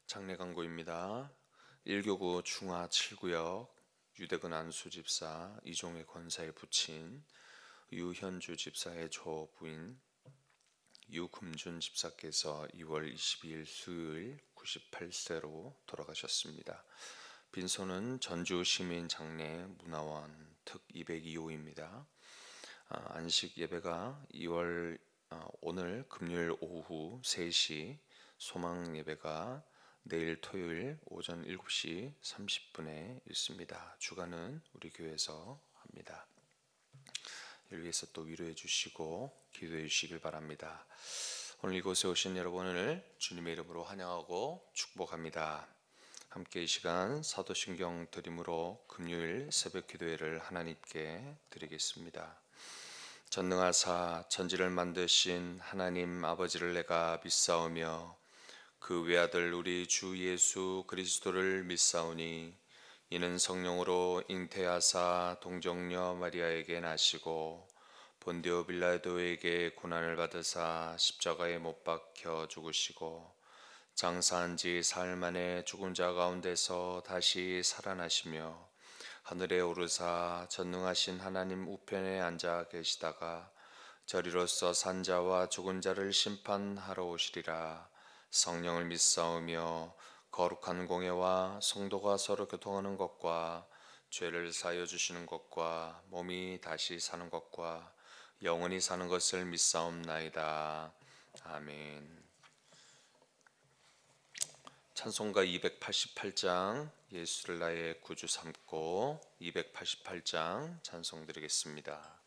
장례 광고입니다. 1교구 중화 7구역 유대근 안수 집사 이종의 권사의 부친 유현주 집사의 조부인 유금준 집사께서 2월 22일 수요일 98세로 돌아가셨습니다. 빈소는 전주시민장례 문화원 특 202호입니다. 안식 예배가 오늘 금요일 오후 3시, 소망 예배가 내일 토요일 오전 7시 30분에 있습니다. 주간은 우리 교회에서 합니다. 이를 위해서 또 위로해 주시고 기도해 주시길 바랍니다. 오늘 이곳에 오신 여러분을 주님의 이름으로 환영하고 축복합니다. 함께 이 시간 사도신경 드림으로 금요일 새벽 기도회를 하나님께 드리겠습니다. 전능하사 천지를 만드신 하나님 아버지를 내가 믿사오며 그 외아들 우리 주 예수 그리스도를 믿사오니 이는 성령으로 잉태하사 동정녀 마리아에게 나시고 본디오 빌라도에게 고난을 받으사 십자가에 못 박혀 죽으시고 장사한 지 사흘 만에 죽은 자 가운데서 다시 살아나시며 하늘에 오르사 전능하신 하나님 우편에 앉아 계시다가 저리로서 산 자와 죽은 자를 심판하러 오시리라. 성령을 믿사오며 거룩한 공예와 성도가 서로 교통하는 것과 죄를 사하여 주시는 것과 몸이 다시 사는 것과 영원히 사는 것을 믿사옵나이다. 아멘. 찬송가 288장 예수를 나의 구주 삼고 288장 찬송 드리겠습니다.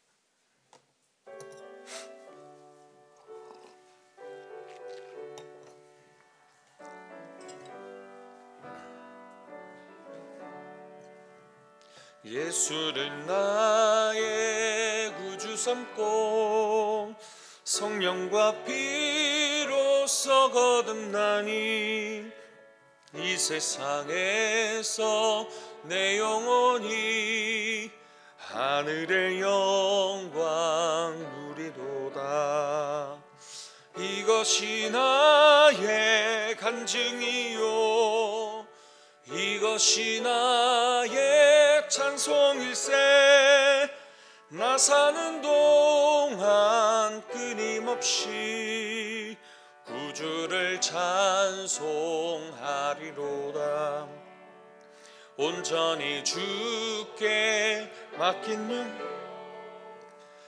예수를 나의 구주 삼고 성령과 피로써 거듭나니 이 세상에서 내 영혼이 하늘의 영광 누리도다. 이것이 나의 간증이요 이것이 나의 찬송일세. 나 사는 동안 끊임없이 구주를 찬송하리로다. 온전히 주께 맡기는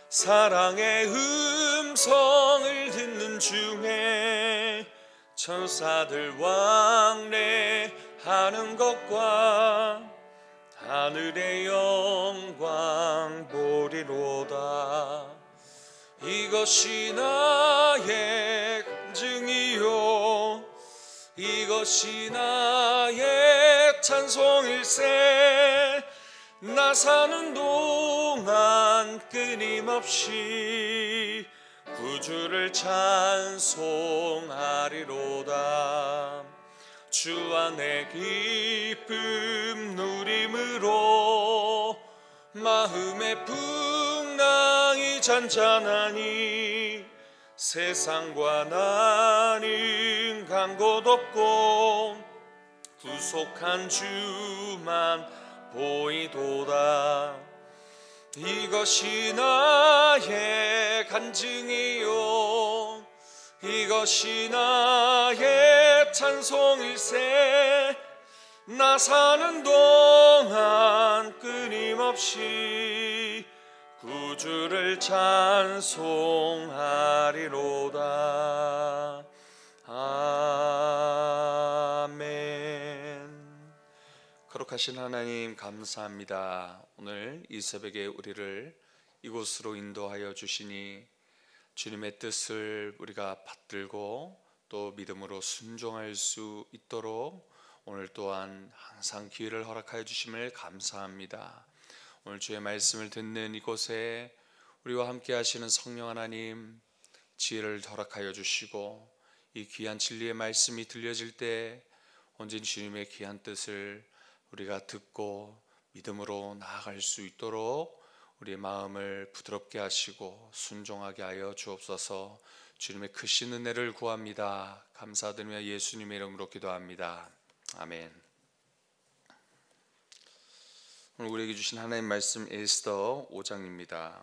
사랑의 음성을 듣는 중에 천사들 왕래하는 것과 하늘의 영광 보리로다. 이것이 나의 간증이요 이것이 나의 찬송일세. 나 사는 동안 끊임없이 구주를 찬송하리로다. 주 안에 기쁨 누림으로 마음의 풍랑이 잔잔하니 세상과 나는 간 곳 없고 구속한 주만 보이도다. 이것이 나의 간증이요 이것이 나의 찬송일세. 나 사는 동안 끊임없이 구주를 찬송하리로다. 아멘. 거룩하신 하나님 감사합니다. 오늘 이 새벽에 우리를 이곳으로 인도하여 주시니 주님의 뜻을 우리가 받들고 또 믿음으로 순종할 수 있도록 오늘 또한 항상 기회를 허락하여 주심을 감사합니다. 오늘 주의 말씀을 듣는 이곳에 우리와 함께 하시는 성령 하나님 지혜를 허락하여 주시고 이 귀한 진리의 말씀이 들려질 때 온전히 주님의 귀한 뜻을 우리가 듣고 믿음으로 나아갈 수 있도록 우리의 마음을 부드럽게 하시고 순종하게 하여 주옵소서. 주님의 크신 은혜를 구합니다. 감사드리며 예수님의 이름으로 기도합니다. 아멘. 오늘 우리에게 주신 하나님 말씀 에스더 5장입니다.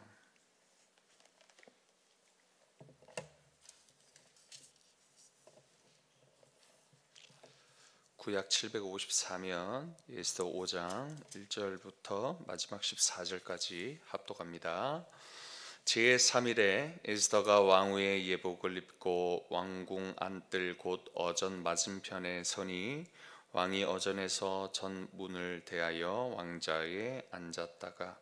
구약 754면 에스더 5장 1절부터 마지막 14절까지 합독합니다. 제3일에 에스더가 왕후의 예복을 입고 왕궁 안뜰 곧 어전 맞은편에 서니 왕이 어전에서 전 문을 대하여 왕자에 앉았다가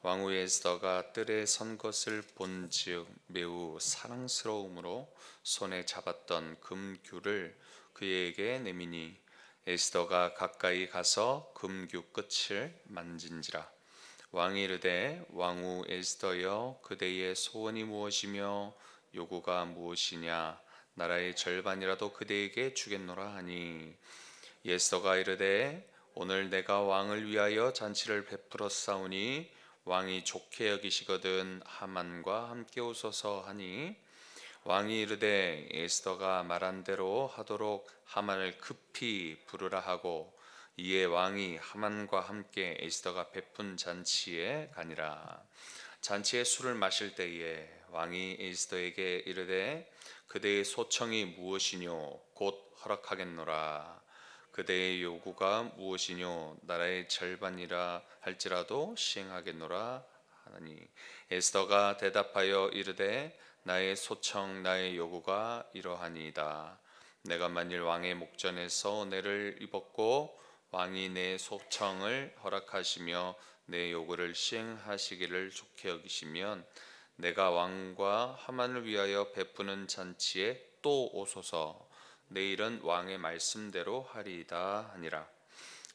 왕후 에스더가 뜰에 선 것을 본즉 매우 사랑스러움으로 손에 잡았던 금규를 그에게 내미니 에스더가 가까이 가서 금규 끝을 만진지라. 왕이 이르되 왕후 에스더여 그대의 소원이 무엇이며 요구가 무엇이냐 나라의 절반이라도 그대에게 주겠노라 하니 에스더가 이르되 오늘 내가 왕을 위하여 잔치를 베풀었사오니 왕이 좋게 여기시거든 하만과 함께 오소서 하니 왕이 이르되 에스더가 말한 대로 하도록 하만을 급히 부르라 하고 이에 왕이 하만과 함께 에스더가 베푼 잔치에 가니라. 잔치에 술을 마실 때에 왕이 에스더에게 이르되 그대의 소청이 무엇이뇨 곧 허락하겠노라. 그대의 요구가 무엇이뇨 나라의 절반이라 할지라도 시행하겠노라 하니 에스더가 대답하여 이르되 나의 소청 나의 요구가 이러하니이다. 내가 만일 왕의 목전에서 은혜를 입었고 왕이 내 소청을 허락하시며 내 요구를 시행하시기를 좋게 여기시면 내가 왕과 하만을 위하여 베푸는 잔치에 또 오소서. 내일은 왕의 말씀대로 하리이다 하니라.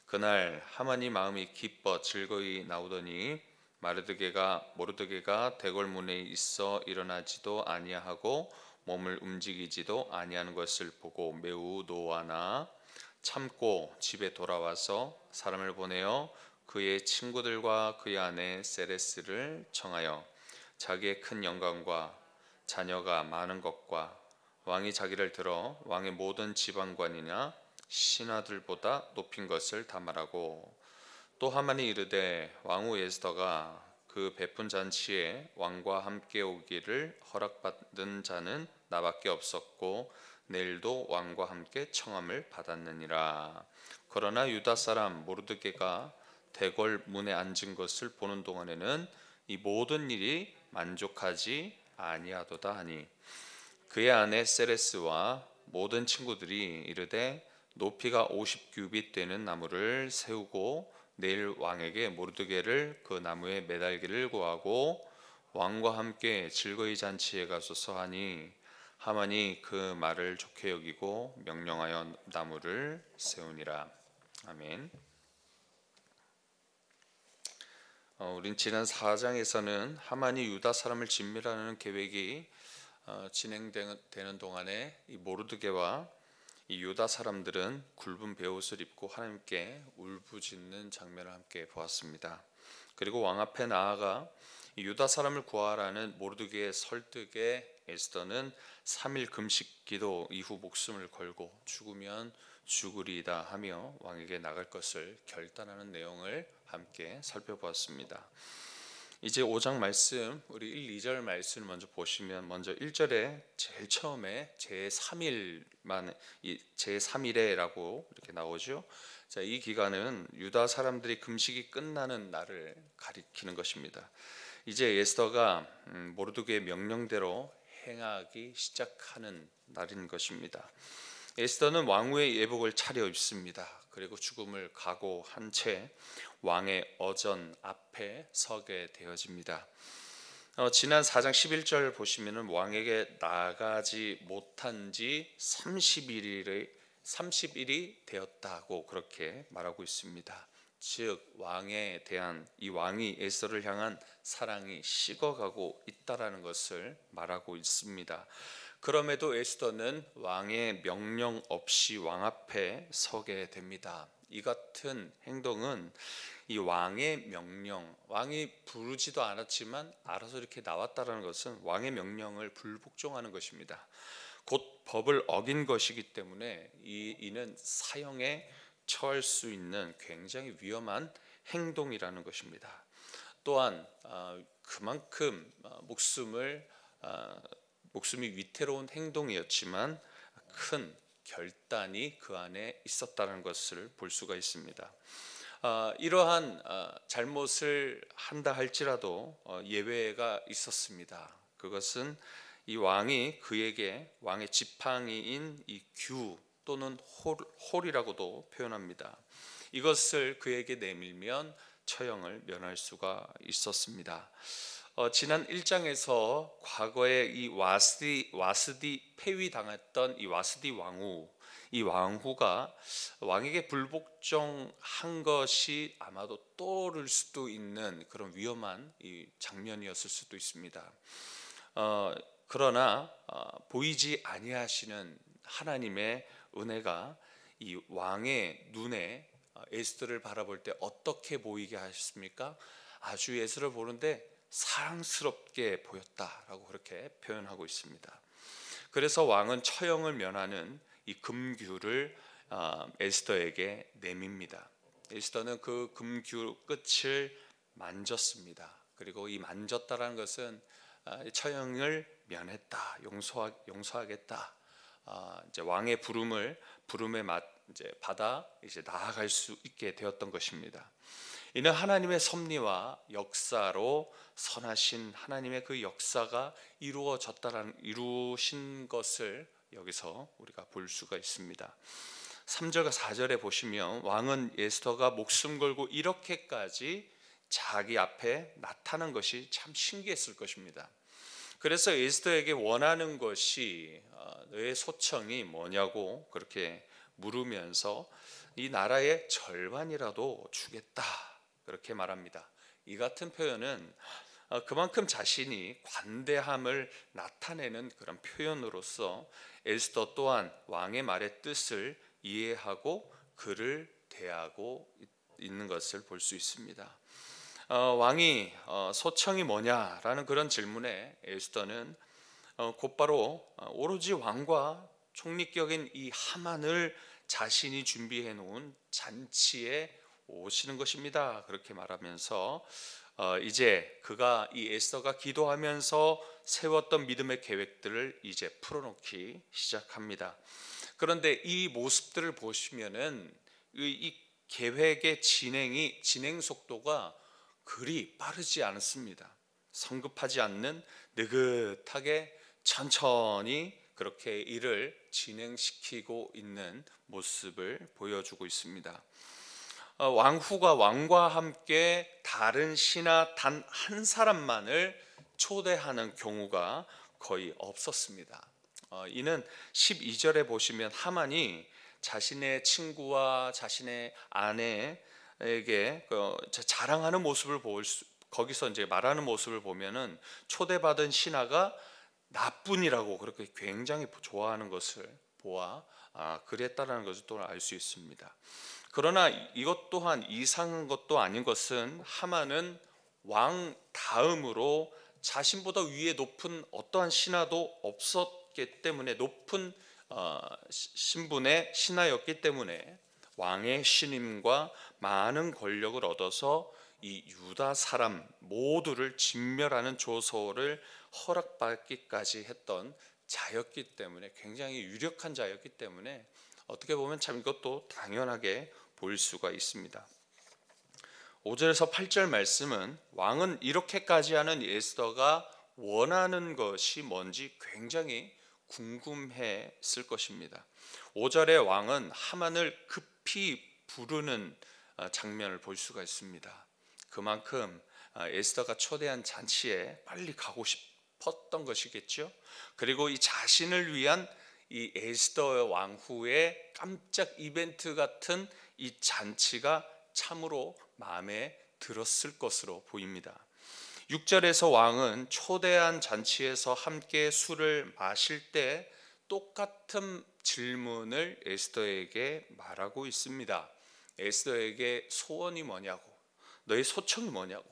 그날 하만이 마음이 기뻐 즐거이 나오더니 모르드게가 대궐문에 있어 일어나지도 아니하고 몸을 움직이지도 아니하는 것을 보고 매우 노하나 참고 집에 돌아와서 사람을 보내어 그의 친구들과 그의 아내 세레스를 청하여 자기의 큰 영광과 자녀가 많은 것과 왕이 자기를 들어 왕의 모든 지방관이나 신하들보다 높인 것을 다 말하고 또 하만이 이르되 왕후 에스더가 그 베푼 잔치에 왕과 함께 오기를 허락받은 자는 나밖에 없었고 내일도 왕과 함께 청함을 받았느니라. 그러나 유다 사람 모르드게가 대궐 문에 앉은 것을 보는 동안에는 이 모든 일이 만족하지 아니하도다 하니 그의 아내 세레스와 모든 친구들이 이르되 높이가 50규빗 되는 나무를 세우고 내일 왕에게 모르드게를 그 나무에 매달기를 구하고 왕과 함께 즐거이 잔치에 가소서 하니 하만이 그 말을 좋게 여기고 명령하여 나무를 세우니라. 아멘. 우린 지난 4장에서는 하만이 유다 사람을 진멸하는 계획이 진행되는 동안에 이 모르드게와 이 유다 사람들은 굵은 베옷을 입고 하나님께 울부짖는 장면을 함께 보았습니다. 그리고 왕 앞에 나아가 이 유다 사람을 구하라는 모르드게의 설득에 에스더는 3일 금식 기도 이후 목숨을 걸고 죽으면 죽으리이다 하며 왕에게 나갈 것을 결단하는 내용을 함께 살펴보았습니다. 이제 5장 말씀, 우리 1, 2절 말씀을 먼저 보시면 먼저 1절에 제일 처음에 제3일에라고 이렇게 나오죠. 자, 이 기간은 유다 사람들이 금식이 끝나는 날을 가리키는 것입니다. 이제 에스더가 모르드게의 명령대로 행하기 시작하는 날인 것입니다. 에스더는 왕후의 예복을 차려입습니다. 그리고 죽음을 각오한 채 왕의 어전 앞에 서게 되어집니다. 지난 4장 11절 보시면 왕에게 나가지 못한 지 30일이 되었다고 그렇게 말하고 있습니다. 즉 왕에 대한 이 왕이 에스더를 향한 사랑이 식어가고 있다라는 것을 말하고 있습니다. 그럼에도 에스더는 왕의 명령 없이 왕 앞에 서게 됩니다. 이 같은 행동은 이 왕의 명령, 왕이 부르지도 않았지만 알아서 이렇게 나왔다는 것은 왕의 명령을 불복종하는 것입니다. 곧 법을 어긴 것이기 때문에 이는 사형에 처할 수 있는 굉장히 위험한 행동이라는 것입니다. 또한 그만큼 목숨이 위태로운 행동이었지만 큰 결단이 그 안에 있었다는 것을 볼 수가 있습니다. 이러한 잘못을 한다 할지라도 예외가 있었습니다. 그것은 이 왕이 그에게 왕의 지팡이인 이 규 또는 홀이라고도 표현합니다. 이것을 그에게 내밀면 처형을 면할 수가 있었습니다. 지난 1장에서 과거에 이 와스디 폐위당했던 이 와스디 이 왕후가 왕에게 불복종한 것이 아마도 떠오를 수도 있는 그런 위험한 이 장면이었을 수도 있습니다. 그러나 보이지 아니하시는 하나님의 은혜가 이 왕의 눈에 에스더를 바라볼 때 어떻게 보이게 하셨습니까? 아주 에스더를 보는데 사랑스럽게 보였다라고 그렇게 표현하고 있습니다. 그래서 왕은 처형을 면하는 이 금규를 에스더에게 내밉니다. 에스더는 그 금규 끝을 만졌습니다. 그리고 이 만졌다라는 것은 처형을 면했다, 용서하겠다. 이제 왕의 부름에 받아 이제 나아갈 수 있게 되었던 것입니다. 이는 하나님의 섭리와 역사로 선하신 하나님의 그 역사가 이루신 것을 여기서 우리가 볼 수가 있습니다. 3절과 4절에 보시면 왕은 에스더가 목숨 걸고 이렇게까지 자기 앞에 나타난 것이 참 신기했을 것입니다. 그래서 에스더에게 원하는 것이 너의 소청이 뭐냐고 그렇게 물으면서 이 나라의 절반이라도 주겠다 그렇게 말합니다. 이 같은 표현은 그만큼 자신이 관대함을 나타내는 그런 표현으로서 에스더 또한 왕의 말의 뜻을 이해하고 그를 대하고 있는 것을 볼 수 있습니다. 왕이 소청이 뭐냐라는 그런 질문에 에스더는 곧바로 오로지 왕과 총리격인 이 하만을 자신이 준비해 놓은 잔치에 오시는 것입니다. 그렇게 말하면서 이제 그가 이 에스더가 기도하면서 세웠던 믿음의 계획들을 이제 풀어놓기 시작합니다. 그런데 이 모습들을 보시면은 이 계획의 진행 속도가 그리 빠르지 않습니다. 성급하지 않는 느긋하게 천천히 그렇게 일을 진행시키고 있는 모습을 보여주고 있습니다. 왕후가 왕과 함께 다른 신하 단 한 사람만을 초대하는 경우가 거의 없었습니다. 이는 12절에 보시면 하만이 자신의 친구와 자신의 아내에게 자랑하는 모습을 거기서 이제 말하는 모습을 보면은 초대받은 신하가 나뿐이라고 그렇게 굉장히 좋아하는 것을 보아 그랬다라는 것을 또 알 수 있습니다. 그러나 이것 또한 이상한 것도 아닌 것은 하만은 왕 다음으로 자신보다 위에 높은 어떠한 신하도 없었기 때문에 높은 신분의 신하였기 때문에 왕의 신임과 많은 권력을 얻어서 이 유다 사람 모두를 진멸하는 조서를 허락받기까지 했던 자였기 때문에 굉장히 유력한 자였기 때문에 어떻게 보면 참 이것도 당연하게 볼 수가 있습니다. 5절에서 8절 말씀은 왕은 이렇게까지 하는 에스더가 원하는 것이 뭔지 굉장히 궁금했을 것입니다. 5절에 왕은 하만을 급히 부르는 장면을 볼 수가 있습니다. 그만큼 에스더가 초대한 잔치에 빨리 가고 싶었던 것이겠죠. 그리고 이 자신을 위한 이 에스더 왕후의 깜짝 이벤트 같은 이 잔치가 참으로 마음에 들었을 것으로 보입니다. 6절에서 왕은 초대한 잔치에서 함께 술을 마실 때 똑같은 질문을 에스더에게 말하고 있습니다. 에스더에게 소원이 뭐냐고, 너희 소청이 뭐냐고,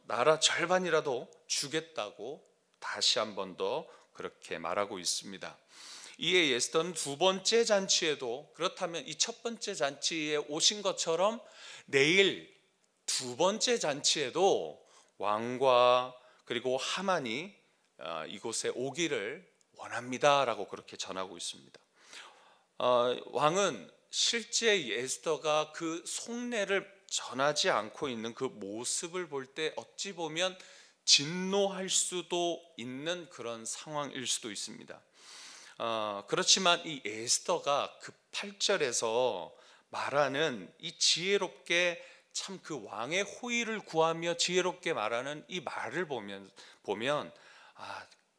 나라 절반이라도 주겠다고 다시 한 번 더 그렇게 말하고 있습니다. 이에 에스더는 두 번째 잔치에도, 그렇다면 이 첫 번째 잔치에 오신 것처럼 내일 두 번째 잔치에도 왕과 그리고 하만이 이곳에 오기를 원합니다라고 그렇게 전하고 있습니다. 왕은 실제 에스더가 그 속내를 전하지 않고 있는 그 모습을 볼 때 어찌 보면 진노할 수도 있는 그런 상황일 수도 있습니다. 그렇지만 이 에스더가 그 8절에서 말하는 이 지혜롭게 참 그 왕의 호의를 구하며 지혜롭게 말하는 이 말을 보면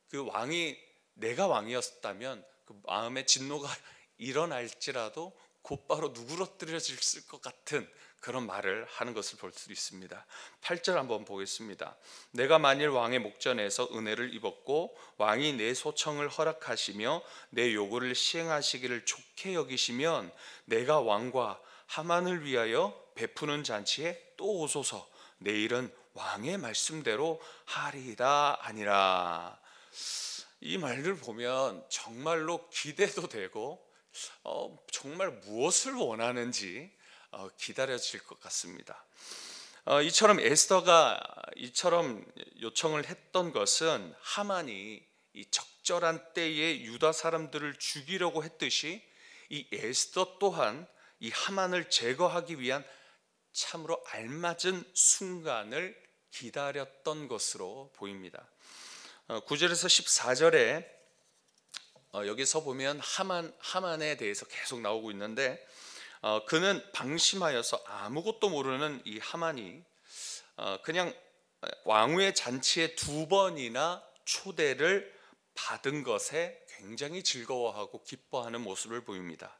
그 왕이, 내가 왕이었다면 그 마음의 진노가 일어날지라도 곧바로 누그러뜨려질 것 같은 그런 말을 하는 것을 볼 수 있습니다. 8절 한번 보겠습니다. 내가 만일 왕의 목전에서 은혜를 입었고 왕이 내 소청을 허락하시며 내 요구를 시행하시기를 좋게 여기시면 내가 왕과 하만을 위하여 베푸는 잔치에 또 오소서. 내일은 왕의 말씀대로 하리이다 아니라. 이 말을 보면 정말로 기대도 되고 정말 무엇을 원하는지 기다려질 것 같습니다. 이처럼 에스더가 이처럼 요청을 했던 것은 하만이 이 적절한 때에 유다 사람들을 죽이려고 했듯이 이 에스더 또한 이 하만을 제거하기 위한 참으로 알맞은 순간을 기다렸던 것으로 보입니다. 9절에서 14절에 여기서 보면 하만에 대해서 계속 나오고 있는데, 그는 방심하여서 아무것도 모르는 이 하만이 그냥 왕후의 잔치에 두 번이나 초대를 받은 것에 굉장히 즐거워하고 기뻐하는 모습을 보입니다.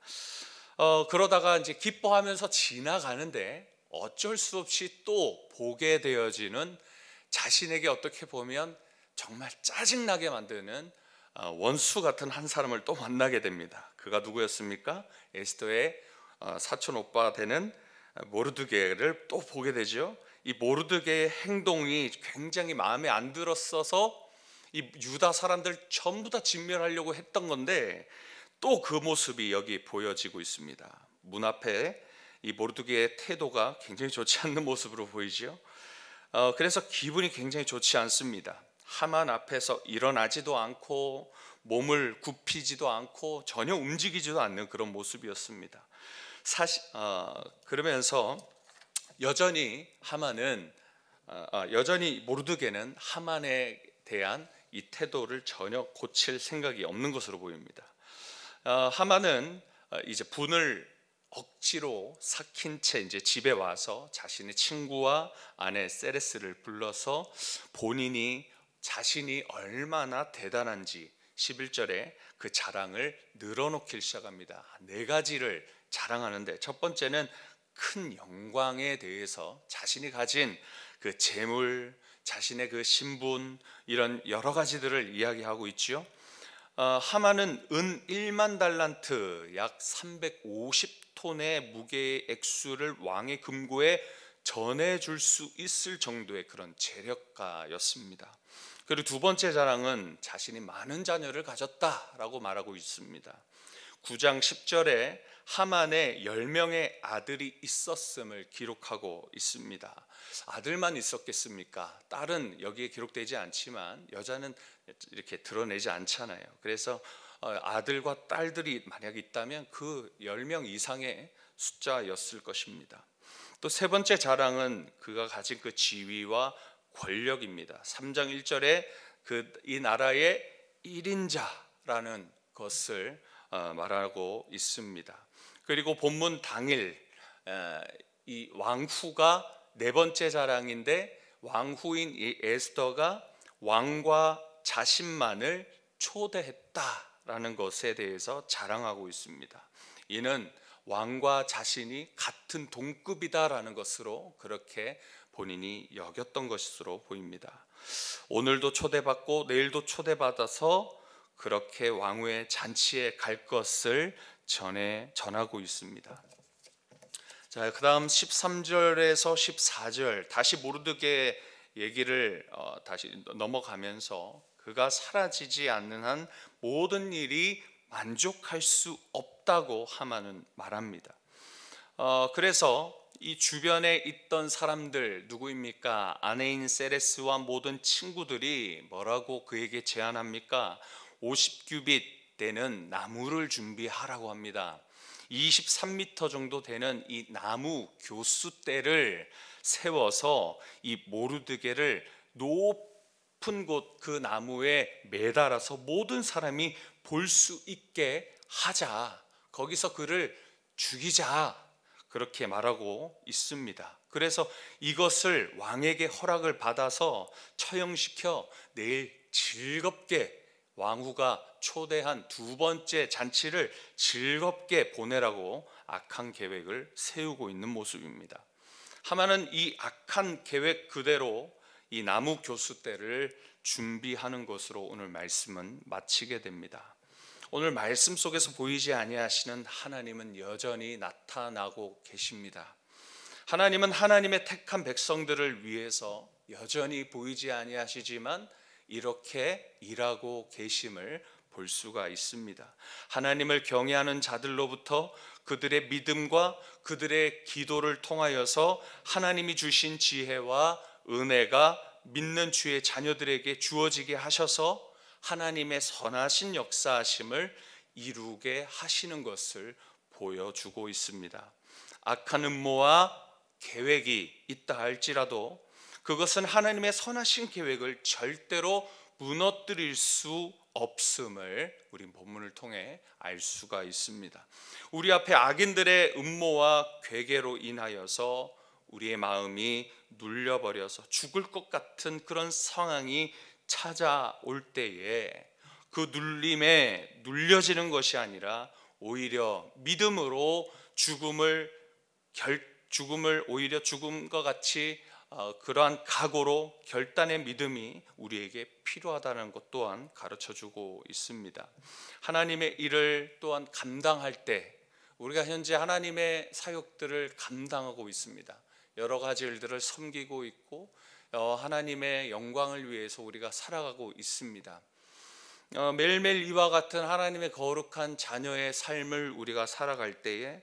그러다가 이제 기뻐하면서 지나가는데 어쩔 수 없이 또 보게 되어지는, 자신에게 어떻게 보면 정말 짜증나게 만드는 원수 같은 한 사람을 또 만나게 됩니다. 그가 누구였습니까? 에스더의 사촌 오빠 되는 모르드게를 또 보게 되죠. 이 모르드게의 행동이 굉장히 마음에 안 들었어서 이 유다 사람들 전부 다 진멸하려고 했던 건데, 또 그 모습이 여기 보여지고 있습니다. 문 앞에 이 모르드게의 태도가 굉장히 좋지 않는 모습으로 보이죠. 그래서 기분이 굉장히 좋지 않습니다. 하만 앞에서 일어나지도 않고 몸을 굽히지도 않고 전혀 움직이지도 않는 그런 모습이었습니다. 그러면서 여전히 모르드게는 하만에 대한 이 태도를 전혀 고칠 생각이 없는 것으로 보입니다. 하만은 이제 분을 억지로 삭힌 채 이제 집에 와서 자신의 친구와 아내 세레스를 불러서 자신이 얼마나 대단한지 11절에 그 자랑을 늘어놓기 시작합니다. 네 가지를 자랑하는데, 첫 번째는 큰 영광에 대해서 자신이 가진 그 재물, 자신의 그 신분, 이런 여러 가지들을 이야기하고 있죠. 하만은 은 1만 달란트 약 350톤의 무게의 액수를 왕의 금고에 전해줄 수 있을 정도의 그런 재력가였습니다. 그리고 두 번째 자랑은 자신이 많은 자녀를 가졌다라고 말하고 있습니다. 9장 10절에 하만의 10명의 아들이 있었음을 기록하고 있습니다. 아들만 있었겠습니까? 딸은 여기에 기록되지 않지만 여자는 이렇게 드러내지 않잖아요. 그래서 아들과 딸들이 만약 있다면 그 10명 이상의 숫자였을 것입니다. 또 세 번째 자랑은 그가 가진 그 지위와 권력입니다. 3장 1절에 이 나라의 1인자라는 것을 말하고 있습니다. 그리고 본문 당일 이 왕후가 네 번째 자랑인데, 왕후인 이 에스더가 왕과 자신만을 초대했다라는 것에 대해서 자랑하고 있습니다. 이는 왕과 자신이 같은 동급이다라는 것으로 그렇게 본인이 여겼던 것으로 보입니다. 오늘도 초대받고 내일도 초대받아서 그렇게 왕후의 잔치에 갈 것을 전하고 있습니다. 자, 그다음 13절에서 14절 다시 모르드게 얘기를 다시 넘어가면서 그가 사라지지 않는 한 모든 일이 만족할 수 없다고 하만은 말합니다. 그래서 이 주변에 있던 사람들 누구입니까? 아내인 세레스와 모든 친구들이 뭐라고 그에게 제안합니까? 50규빗 되는 나무를 준비하라고 합니다. 23m 정도 되는 이 나무 교수대를 세워서 이 모르드게를 높은 곳 그 나무에 매달아서 모든 사람이 볼 수 있게 하자. 거기서 그를 죽이자. 그렇게 말하고 있습니다. 그래서 이것을 왕에게 허락을 받아서 처형시켜 내일 즐겁게 왕후가 초대한 두 번째 잔치를 즐겁게 보내라고 악한 계획을 세우고 있는 모습입니다. 하만은 이 악한 계획 그대로 이 나무 교수대를 준비하는 것으로 오늘 말씀은 마치게 됩니다. 오늘 말씀 속에서 보이지 아니하시는 하나님은 여전히 나타나고 계십니다. 하나님은 하나님의 택한 백성들을 위해서 여전히 보이지 아니하시지만 이렇게 일하고 계심을 볼 수가 있습니다. 하나님을 경외하는 자들로부터 그들의 믿음과 그들의 기도를 통하여서 하나님이 주신 지혜와 은혜가 믿는 주의 자녀들에게 주어지게 하셔서 하나님의 선하신 역사하심을 이루게 하시는 것을 보여주고 있습니다. 악한 음모와 계획이 있다 할지라도 그것은 하나님의 선하신 계획을 절대로 무너뜨릴 수 없음을 우리 본문을 통해 알 수가 있습니다. 우리 앞에 악인들의 음모와 괴계로 인하여서 우리의 마음이 눌려버려서 죽을 것 같은 그런 상황이 찾아올 때에 그 눌림에 눌려지는 것이 아니라 오히려 믿음으로 죽음을 오히려 죽음과 같이 그러한 각오로 결단의 믿음이 우리에게 필요하다는 것 또한 가르쳐주고 있습니다. 하나님의 일을 또한 감당할 때 우리가 현재 하나님의 사역들을 감당하고 있습니다. 여러 가지 일들을 섬기고 있고 하나님의 영광을 위해서 우리가 살아가고 있습니다. 매일매일 이와 같은 하나님의 거룩한 자녀의 삶을 우리가 살아갈 때에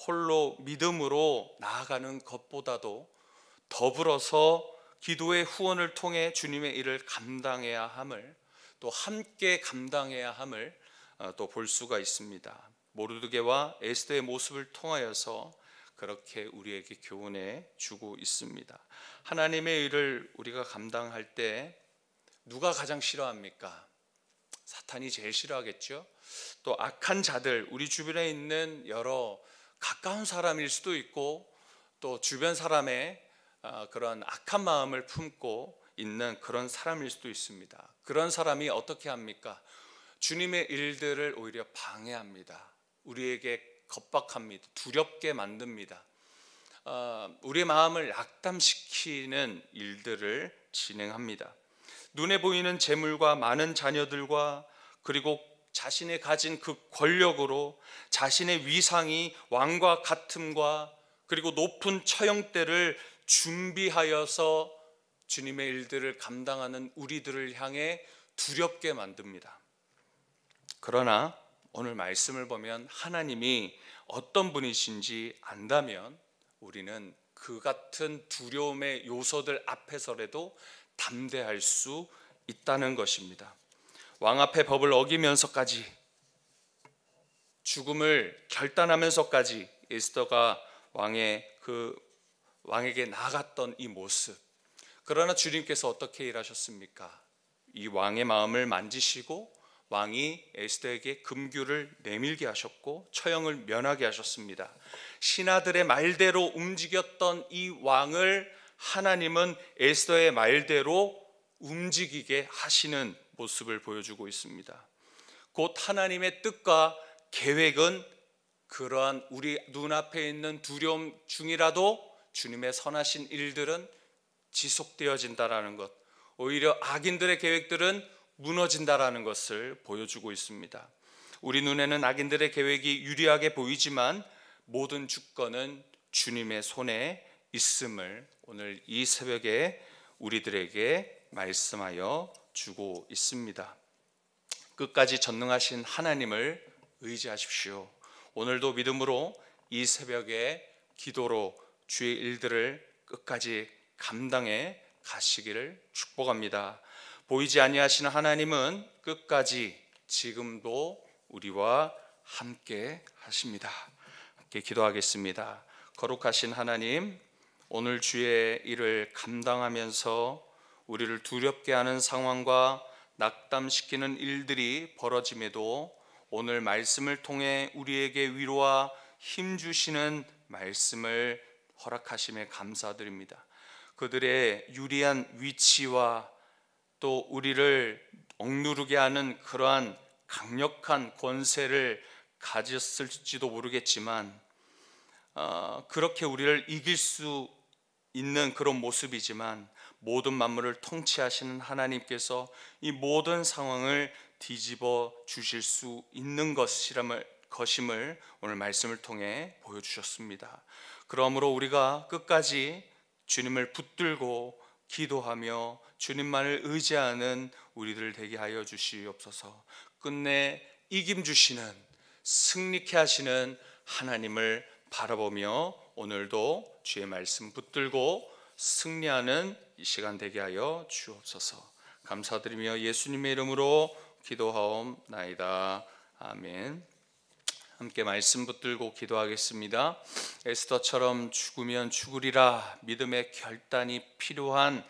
홀로 믿음으로 나아가는 것보다도 더불어서 기도의 후원을 통해 주님의 일을 감당해야 함을 또 함께 감당해야 함을 또 볼 수가 있습니다. 모르드게와 에스더의 모습을 통하여서 그렇게 우리에게 교훈해 주고 있습니다. 하나님의 일을 우리가 감당할 때 누가 가장 싫어합니까? 사탄이 제일 싫어하겠죠. 또 악한 자들, 우리 주변에 있는 여러 가까운 사람일 수도 있고 또 주변 사람의 그런 악한 마음을 품고 있는 그런 사람일 수도 있습니다. 그런 사람이 어떻게 합니까? 주님의 일들을 오히려 방해합니다. 우리에게 겁박합니다. 두렵게 만듭니다. 우리의 마음을 낙담시키는 일들을 진행합니다. 눈에 보이는 재물과 많은 자녀들과 그리고 자신의 가진 그 권력으로 자신의 위상이 왕과 같음과 그리고 높은 처형대를 준비하여서 주님의 일들을 감당하는 우리들을 향해 두렵게 만듭니다. 그러나 오늘 말씀을 보면 하나님이 어떤 분이신지 안다면 우리는 그 같은 두려움의 요소들 앞에서라도 담대할 수 있다는 것입니다. 왕 앞에 법을 어기면서까지 죽음을 결단하면서까지 에스더가 왕에게 나아갔던 이 모습. 그러나 주님께서 어떻게 일하셨습니까? 이 왕의 마음을 만지시고 왕이 에스더에게 금규를 내밀게 하셨고 처형을 면하게 하셨습니다. 신하들의 말대로 움직였던 이 왕을 하나님은 에스더의 말대로 움직이게 하시는 모습을 보여주고 있습니다. 곧 하나님의 뜻과 계획은 그러한 우리 눈앞에 있는 두려움 중이라도 주님의 선하신 일들은 지속되어진다라는 것, 오히려 악인들의 계획들은 무너진다라는 것을 보여주고 있습니다. 우리 눈에는 악인들의 계획이 유리하게 보이지만 모든 주권은 주님의 손에 있음을 오늘 이 새벽에 우리들에게 말씀하여 주고 있습니다. 끝까지 전능하신 하나님을 의지하십시오. 오늘도 믿음으로 이 새벽에 기도로 주의 일들을 끝까지 감당해 가시기를 축복합니다. 보이지 아니하시는 하나님은 끝까지 지금도 우리와 함께 하십니다. 함께 기도하겠습니다. 거룩하신 하나님, 오늘 주의 일을 감당하면서 우리를 두렵게 하는 상황과 낙담시키는 일들이 벌어짐에도 오늘 말씀을 통해 우리에게 위로와 힘 주시는 말씀을 허락하심에 감사드립니다. 그들의 유리한 위치와 또 우리를 억누르게 하는 그러한 강력한 권세를 가졌을지도 모르겠지만 그렇게 우리를 이길 수 있는 그런 모습이지만 모든 만물을 통치하시는 하나님께서 이 모든 상황을 뒤집어 주실 수 있는 것임을 오늘 말씀을 통해 보여주셨습니다. 그러므로 우리가 끝까지 주님을 붙들고 기도하며 주님만을 의지하는 우리들 되게 하여 주시옵소서. 끝내 이김 주시는, 승리케 하시는 하나님을 바라보며 오늘도 주의 말씀 붙들고 승리하는 이 시간 되게 하여 주옵소서. 감사드리며 예수님의 이름으로 기도하옵나이다. 아멘. 함께 말씀 붙들고 기도하겠습니다. 에스더처럼 죽으면 죽으리라 믿음의 결단이 필요한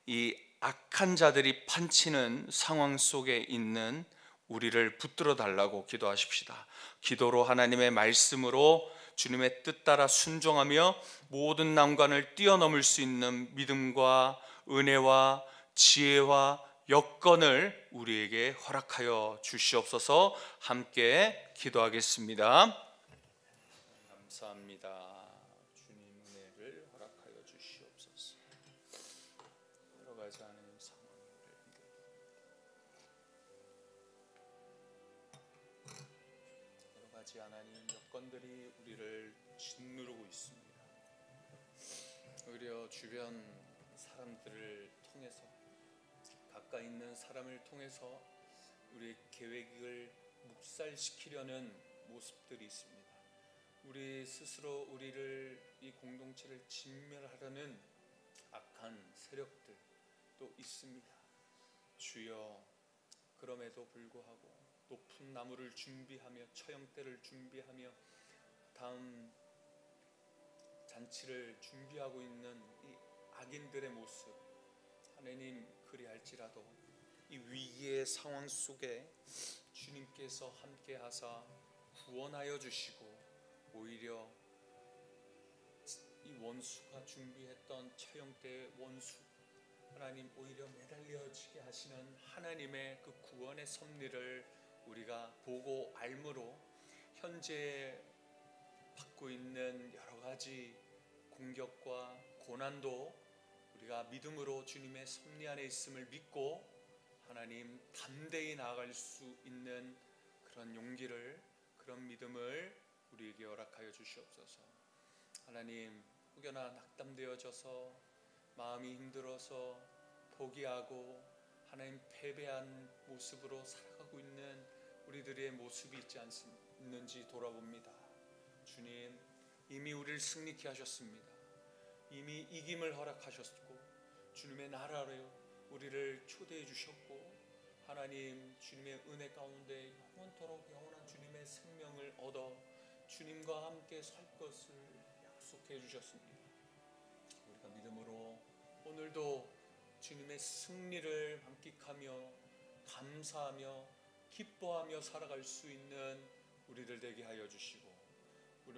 이 악한 자들이 판치는 상황 속에 있는 우리를 붙들어 달라고 기도하십시다. 기도로 하나님의 말씀으로 주님의 뜻 따라 순종하며 모든 난관을 뛰어넘을 수 있는 믿음과 은혜와 지혜와 여건을 우리에게 허락하여 주시옵소서. 함께 기도하겠습니다. 감사합니다. 주님 은혜를 허락하여 주시옵소서. 여러 가지 하나님 상황을 여러 가지 하나님 여건들이 우리를 짓누르고 있습니다. 오히려 주변 사람들을 통해서 가까이 있는 사람을 통해서 우리의 계획을 묵살시키려는 모습들이 있습니다. 우리 스스로 우리를 이 공동체를 진멸하려는 악한 세력들도 있습니다. 주여, 그럼에도 불구하고 높은 나무를 준비하며 처형대를 준비하며 다음 잔치를 준비하고 있는 이 악인들의 모습, 하나님 그리할지라도 이 위기의 상황 속에 주님께서 함께 하사 구원하여 주시고 오히려 이 원수가 준비했던 처형대의 원수 하나님 오히려 매달려지게 하시는 하나님의 그 구원의 섭리를 우리가 보고 알므로 현재 받고 있는 여러 가지 공격과 고난도 우리가 믿음으로 주님의 섭리 안에 있음을 믿고 하나님 담대히 나아갈 수 있는 그런 용기를, 그런 믿음을 우리에게 허락하여 주시옵소서. 하나님, 혹여나 낙담되어져서 마음이 힘들어서 포기하고 하나님 패배한 모습으로 살아가고 있는 우리들의 모습이 있지 않는지 돌아봅니다. 주님, 이미 우리를 승리케 하셨습니다. 이미 이김을 허락하셨고 주님의 나라로 우리를 초대해 주셨고 하나님 주님의 은혜 가운데 영원토록 영원한 주님의 생명을 얻어 주님과 함께 살 것을 약속해 주셨습니다. 우리가 믿음으로 오늘도 주님의 승리를 만끽하며 감사하며 기뻐하며 살아갈 수 있는 우리들 되게 하여 주시고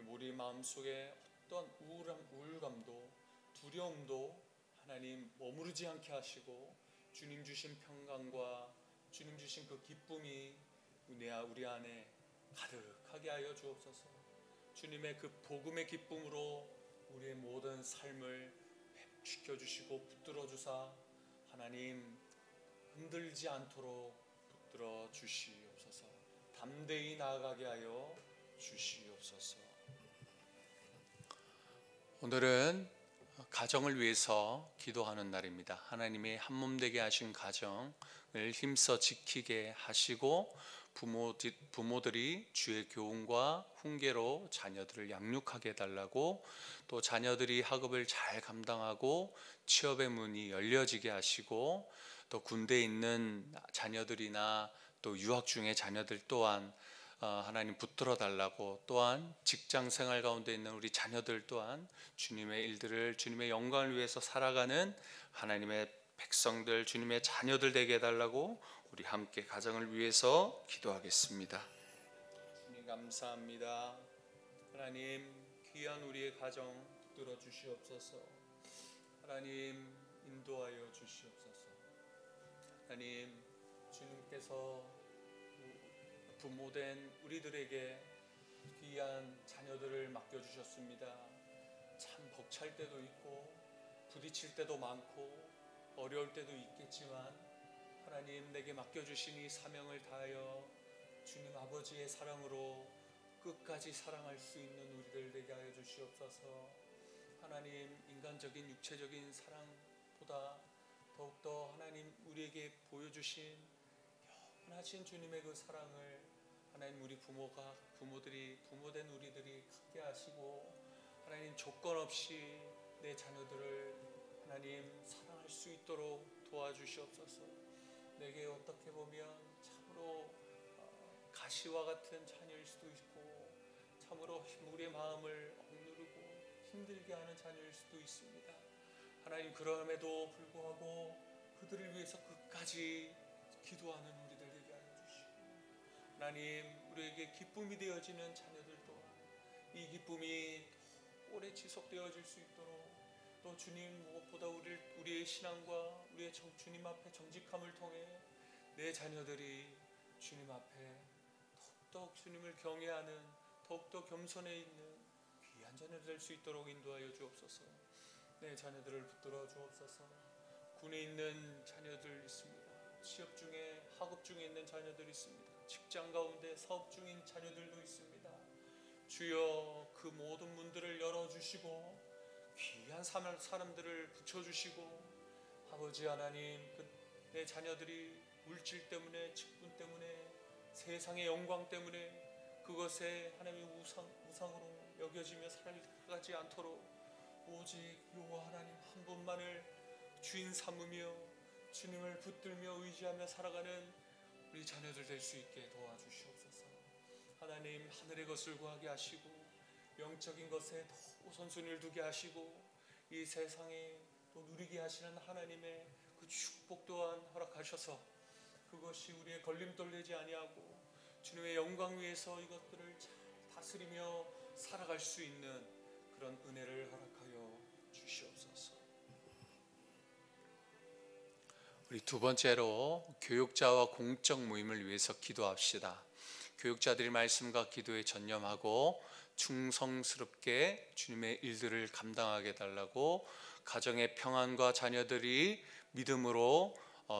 우리 마음속에 어떤 우울감도 두려움도 하나님 머무르지 않게 하시고 주님 주신 평강과 주님 주신 그 기쁨이 우리 안에 가득하게 하여 주옵소서. 주님의 그 복음의 기쁨으로 우리의 모든 삶을 지켜주시고 붙들어 주사 하나님 흔들지 않도록 붙들어 주시옵소서. 담대히 나아가게 하여 주시옵소서. 오늘은 가정을 위해서 기도하는 날입니다. 하나님이 한몸 되게 하신 가정을 힘써 지키게 하시고 부모들이 주의 교훈과 훈계로 자녀들을 양육하게 해달라고, 또 자녀들이 학업을 잘 감당하고 취업의 문이 열려지게 하시고, 또 군대에 있는 자녀들이나 또 유학 중의 자녀들 또한 하나님 붙들어 달라고, 또한 직장 생활 가운데 있는 우리 자녀들 또한 주님의 일들을, 주님의 영광을 위해서 살아가는 하나님의 백성들, 주님의 자녀들 되게 해달라고 우리 함께 가정을 위해서 기도하겠습니다. 주님 감사합니다. 하나님 귀한 우리의 가정 붙들어 주시옵소서. 하나님 인도하여 주시옵소서. 하나님 주님께서 부모된 우리들에게 귀한 자녀들을 맡겨주셨습니다. 참 벅찰 때도 있고 부딪힐 때도 많고 어려울 때도 있겠지만, 하나님 내게 맡겨주신 이 사명을 다하여 주님 아버지의 사랑으로 끝까지 사랑할 수 있는 우리들 되게 하여 주시옵소서. 하나님 인간적인 육체적인 사랑보다 더욱더 하나님 우리에게 보여주신 영원하신 주님의 그 사랑을 하나님 우리 부모된 우리들이 갖게 하시고, 하나님 조건 없이 내 자녀들을 하나님 사랑할 수 있도록 도와주시옵소서. 내게 어떻게 보면 참으로 가시와 같은 자녀일 수도 있고, 참으로 우리의 마음을 억누르고 힘들게 하는 자녀일 수도 있습니다. 하나님 그럼에도 불구하고 그들을 위해서 끝까지 기도하는 우리들 되게 하여 주시고, 하나님 우리에게 기쁨이 되어지는 자녀들 또한 이 기쁨이 오래 지속되어질 수 있도록, 또 주님 무엇보다 우리의 신앙과 우리의 주님 앞에 정직함을 통해 내 자녀들이 주님 앞에 더욱더 주님을 경외하는, 더욱더 겸손해 있는 귀한 자녀들 될 수 있도록 인도하여 주옵소서. 내 자녀들을 붙들어 주옵소서. 군에 있는 자녀들 있습니다. 취업 중에 학업 중에 있는 자녀들 있습니다. 직장 가운데 사업 중인 자녀들도 있습니다. 주여 그 모든 문들을 열어주시고 귀한 사람들을 붙여주시고, 아버지 하나님 내 자녀들이 물질 때문에, 직분 때문에, 세상의 영광 때문에 그것에 하나님의 우상으로 여겨지며 살아가지 않도록 오직 여호와 하나님 한 분만을 주인 삼으며 주님을 붙들며 의지하며 살아가는 우리 자녀들 될 수 있게 도와주시옵소서. 하나님 하늘의 것을 구하게 하시고 영적인 것에 더 우선순위를 두게 하시고, 이 세상에 또 누리게 하시는 하나님의 그 축복 또한 허락하셔서 그것이 우리의 걸림돌 되지 아니하고 주님의 영광 위에서 이것들을 잘 다스리며 살아갈 수 있는 그런 은혜를 허락하여 주시옵소서. 우리 두 번째로 교육자와 공적 모임을 위해서 기도합시다. 교육자들이 말씀과 기도에 전념하고 충성스럽게 주님의 일들을 감당하게 달라고, 가정의 평안과 자녀들이 믿음으로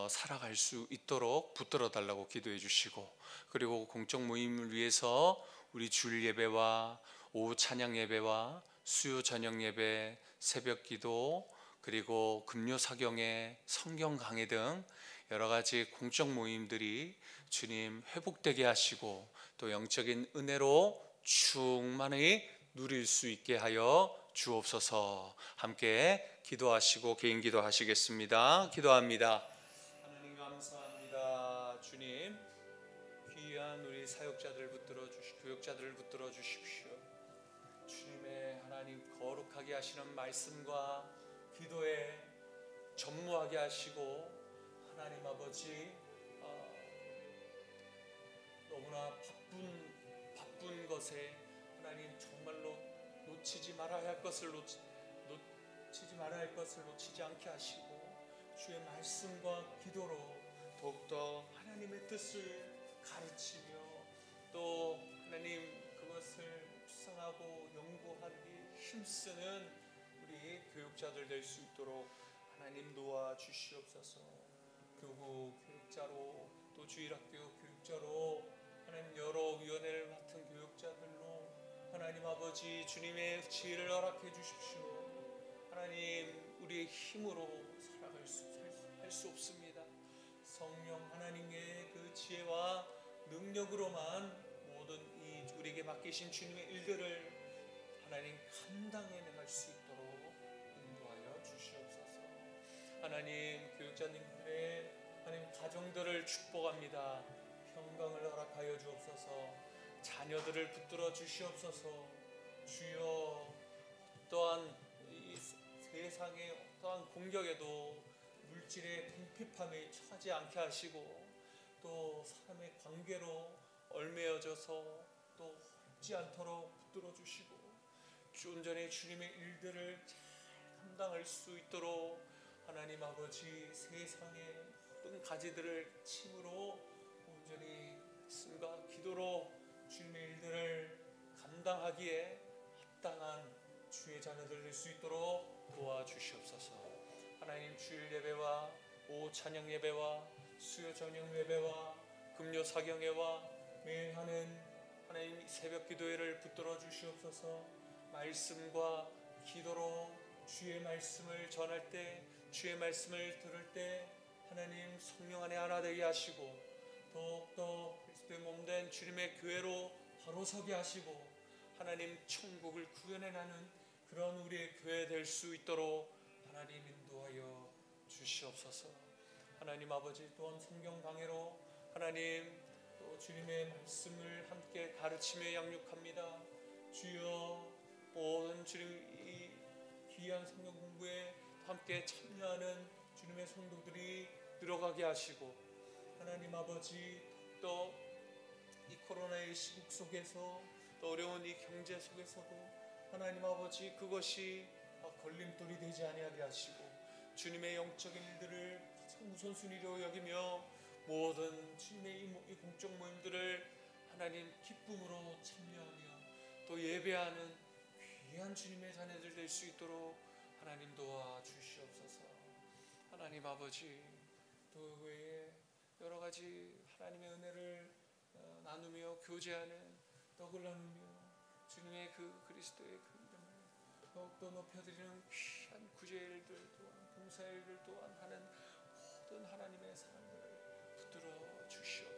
살아갈 수 있도록 붙들어 달라고 기도해 주시고, 그리고 공적 모임을 위해서 우리 주일 예배와 오후 찬양 예배와 수요 저녁 예배, 새벽 기도, 그리고 금요 사경회, 성경 강해 등 여러 가지 공적 모임들이 주님 회복되게 하시고 또 영적인 은혜로 충만히 누릴 수 있게 하여 주옵소서. 함께 기도하시고 개인 기도하시겠습니다. 기도합니다. 하나님 감사합니다. 주님 귀한 우리 사역자들을 붙들어 주시고 교육자들을 붙들어 주십시오. 주님의 하나님 거룩하게 하시는 말씀과 기도에 전무하게 하시고, 하나님 아버지 너무나 바쁜 것에 하나님 정말로 놓치지 말아야 할 것을 놓치지 않게 하시고, 주의 말씀과 기도로 더욱더 하나님의 뜻을 가르치며 또 하나님 그것을 묵상하고 연구하기 힘쓰는 우리 교육자들 될 수 있도록 하나님 도와주시옵소서. 교육자로 또 주일학교 교육자로 하나님 여러 위원회를 맡은 교육자들로 하나님 아버지 아버지 주님의 지혜를 허락해 주십시오. 하나님, 우리의 힘으로 살아갈 할 수 없습니다. 성령 하나님의 그 지혜와 능력으로만 모든 이 우리에게 맡기신 주님의 일들을 하나님 감당해내갈 수 있도록 인도하여 주시옵소서. 하나님, 교육자님들의 하나님 가정들을 축복합니다. 평강을 허락하여 주옵소서. 자녀들을 붙들어 주시옵소서. 주여, 또한 이 세상의 어떠한 공격에도 물질의 궁핍함에 처하지 않게 하시고, 또 사람의 관계로 얽매여져서 또 헛지 않도록 붙들어 주시고, 온전히 주님의 일들을 잘 감당할 수 있도록 하나님 아버지 세상의 모든 가지들을 힘으로 온전히 말씀과 기도로 주님의 일들을 감당하기에 합당한 주의 자녀들 될 수 있도록 도와주시옵소서. 하나님, 주일 예배와 오후 찬양 예배와 수요 저녁 예배와 금요 사경회와 매일 하는 하나님 새벽 기도회를 붙들어 주시옵소서. 말씀과 기도로 주의 말씀을 전할 때, 주의 말씀을 들을 때 하나님 성령 안에 하나 되게 하시고, 더욱더 그리스도의 몸된 주님의 교회로 바로 서게 하시고, 하나님 천국을 구현해 가는 그런 우리의 교회 될 수 있도록 하나님 인도하여 주시옵소서. 하나님 아버지, 또한 성경 강해로 하나님 또 주님의 말씀을 함께 가르치며 양육합니다. 주여, 모든 주님 이 귀한 성경 공부에 함께 참여하는 주님의 성도들이 늘어가게 하시고, 하나님 아버지, 또 이 코로나의 시국 속에서, 또 어려운 이 경제 속에서도 하나님 아버지 그것이 걸림돌이 되지 아니하게 하시고, 주님의 영적인 일들을 우선순위로 여기며 모든 주님의 이 공적 모임들을 하나님 기쁨으로 참여하며 또 예배하는 귀한 주님의 자녀들 될 수 있도록 하나님 도와주시옵소서. 하나님 아버지, 또 외에 여러 가지 하나님의 은혜를 나누며 교제하는, 떡을 나누며 주님의 그 그리스도의 그 이름을 더욱더 높여드리는 귀한 구제일들 또한 봉사일들 또한 하는 모든 하나님의 사람들을 붙들어 주시옵소서.